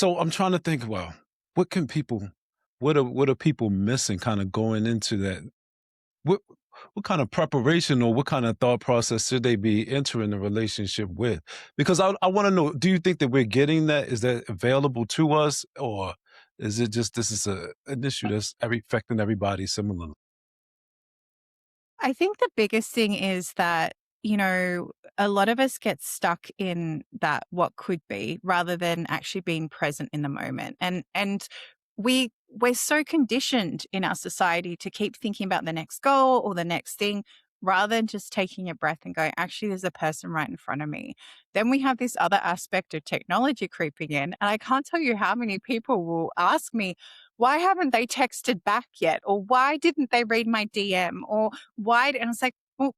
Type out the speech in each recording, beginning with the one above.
So I'm trying to think, well, what can people what are people missing kind of going into that? What what kind of preparation or what kind of thought process should they be entering the relationship with? Because I want to know, do you think that we're getting that? Is that available to us? Or is it just this is an issue that's affecting everybody similarly? I think the biggest thing is that, a lot of us get stuck in that what could be rather than actually being present in the moment. And we're so conditioned in our society to keep thinking about the next goal or the next thing rather than just taking a breath and going, actually, there's a person right in front of me. Then we have this other aspect of technology creeping in. And I can't tell you how many people will ask me, why haven't they texted back yet? Or why didn't they read my DM? Or why? And I was like, well,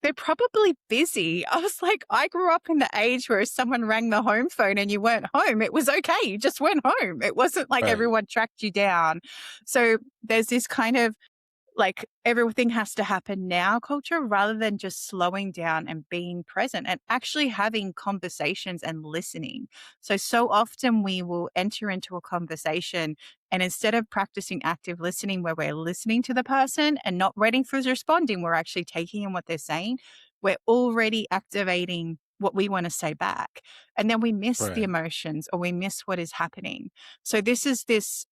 they're probably busy. I was like, I grew up in the age where if someone rang the home phone and you weren't home, it was okay. You just went home. It wasn't like Right. everyone tracked you down. So there's this kind of like everything has to happen now culture rather than just slowing down and being present and actually having conversations and listening. So often we will enter into a conversation and instead of practicing active listening where we're listening to the person and not waiting for responding, we're actually taking in what they're saying. We're already activating what we want to say back. And then we miss the Right. emotions or we miss what is happening. So this is this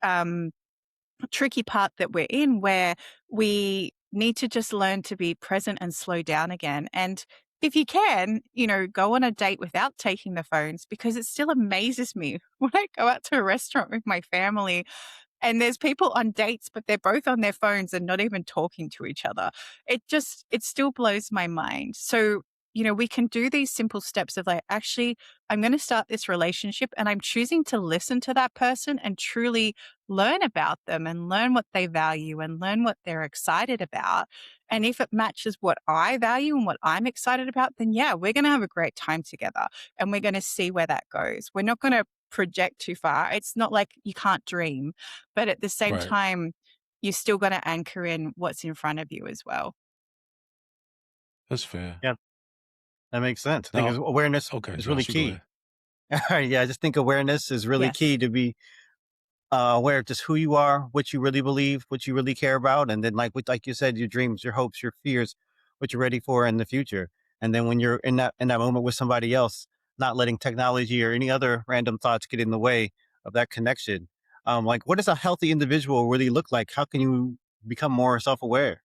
tricky part that we're in where we need to just learn to be present and slow down again. And if you can, go on a date without taking the phones because it still amazes me when I go out to a restaurant with my family and there's people on dates, but they're both on their phones and not even talking to each other. It still blows my mind. So, we can do these simple steps of like, actually, I'm going to start this relationship and I'm choosing to listen to that person and truly learn about them and learn what they value and learn what they're excited about. And if it matches what I value and what I'm excited about, then yeah, we're going to have a great time together and we're going to see where that goes. We're not going to project too far. It's not like you can't dream, but at the same Right. time, you're still going to anchor in what's in front of you as well. That's fair. Yeah, that makes sense. I think Now, awareness okay, is really Josh, you go key. ahead. Yeah, I just think awareness is really Yes. key to be aware of just who you are, what you really believe, what you really care about, and then like you said, your dreams, your hopes, your fears, what you're ready for in the future. And then when you're in that moment with somebody else, not letting technology or any other random thoughts get in the way of that connection. Like, what does a healthy individual really look like? How can you become more self aware?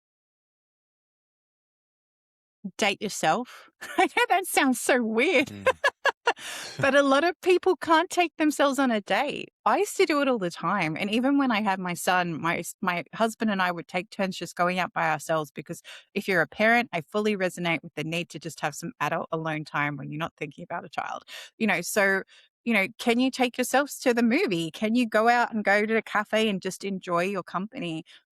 Date yourself. I know that sounds so weird. Mm. But a lot of people can't take themselves on a date. I used to do it all the time. And even when I had my son, my husband and I would take turns just going out by ourselves because if you're a parent, I fully resonate with the need to just have some adult alone time when you're not thinking about a child. So can you take yourselves to the movie? Can you go out and go to a cafe and just enjoy your company?